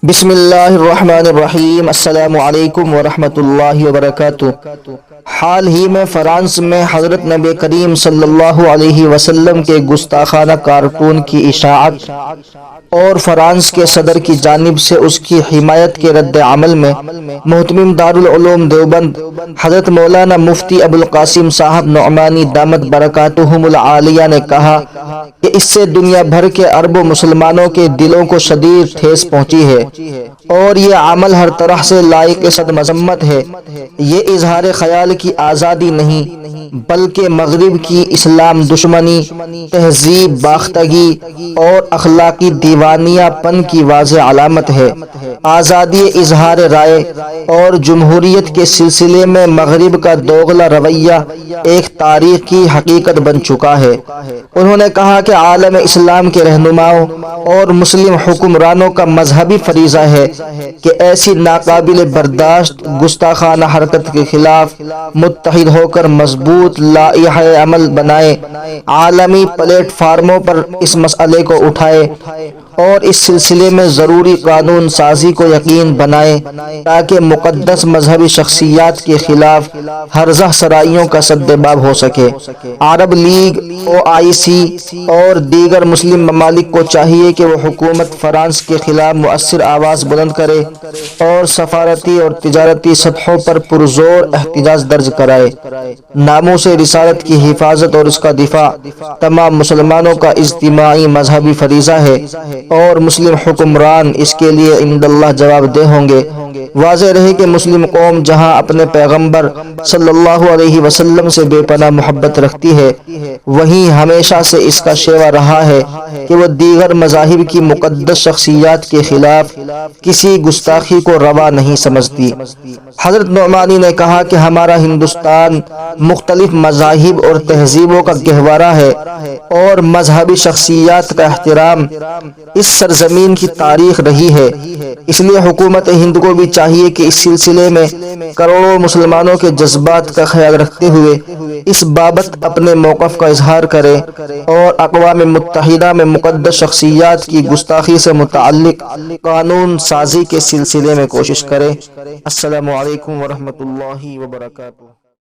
بسم اللہ الرحمن الرحیم۔ السلام علیکم ورحمتہ اللہ وبرکاتہ۔ حال ہی میں فرانس میں حضرت نبی کریم صلی اللہ علیہ وسلم کے گستاخانہ کارٹون کی اشاعت اور فرانس کے صدر کی جانب سے اس کی حمایت کے رد عمل میں محترم دارالعلوم دیوبند حضرت مولانا مفتی ابوالقاسم صاحب نعمانی دامت برکاتہم العالیہ نے کہا کہ اس سے دنیا بھر کے اربوں مسلمانوں کے دلوں کو شدید ٹھیس پہنچی ہے اور یہ عمل ہر طرح سے لائق صد مذمت ہے۔ یہ اظہار خیال کی آزادی نہیں بلکہ مغرب کی اسلام دشمنی، تہذیب باختگی اور اخلاقی دیوانیہ پن کی واضح علامت ہے۔ آزادی اظہار رائے اور جمہوریت کے سلسلے میں مغرب کا دوغلا رویہ ایک تاریخی حقیقت بن چکا ہے۔ انہوں نے کہا کہ عالم اسلام کے رہنماؤں اور مسلم حکمرانوں کا مذہبی فریضہ ہے کہ ایسی ناقابل برداشت گستاخانہ حرکت کے خلاف متحد ہو کر مضبوط لائحہ عمل بنائے، عالمی پلیٹ فارموں پر اس مسئلے کو اٹھائے اور اس سلسلے میں ضروری قانون سازی کو یقین بنائے تاکہ مقدس مذہبی شخصیات کے خلاف ہرزہ سرائیوں کا سدباب ہو سکے۔ عرب لیگ، OIC اور دیگر مسلم ممالک کو چاہیے کہ وہ حکومت فرانس کے خلاف مؤثر آواز بلند کرے اور سفارتی اور تجارتی سطحوں پر پرزور احتجاج درج کرائے۔ ناموس رسالت کی حفاظت اور اس کا دفاع تمام مسلمانوں کا اجتماعی مذہبی فریضہ ہے اور مسلم حکمران اس کے لیے عند اللہ جواب دہ ہوں گے۔ واضح رہے کہ مسلم قوم جہاں اپنے پیغمبر صلی اللہ علیہ وسلم سے بے پناہ محبت رکھتی ہے، وہیں ہمیشہ سے اس کا شیوا رہا ہے کہ وہ دیگر مذاہب کی مقدس شخصیات کے خلاف کسی گستاخی کو روا نہیں سمجھتی۔ حضرت نعمانی نے کہا کہ ہمارا ہندوستان مختلف مذاہب اور تہذیبوں کا گہوارہ ہے اور مذہبی شخصیات کا احترام اس سرزمین کی تاریخ رہی ہے۔ اس لیے حکومت ہند کو بھی چاہیے کہ اس سلسلے میں کروڑوں مسلمانوں کے جذبات کا خیال رکھتے ہوئے اس بابت اپنے موقف کا اظہار کرے اور اقوام متحدہ میں مقدس شخصیات کی گستاخی سے متعلق قانون سازی کے سلسلے میں کوشش کرے۔ السلام علیکم ورحمتہ اللہ وبرکاتہ۔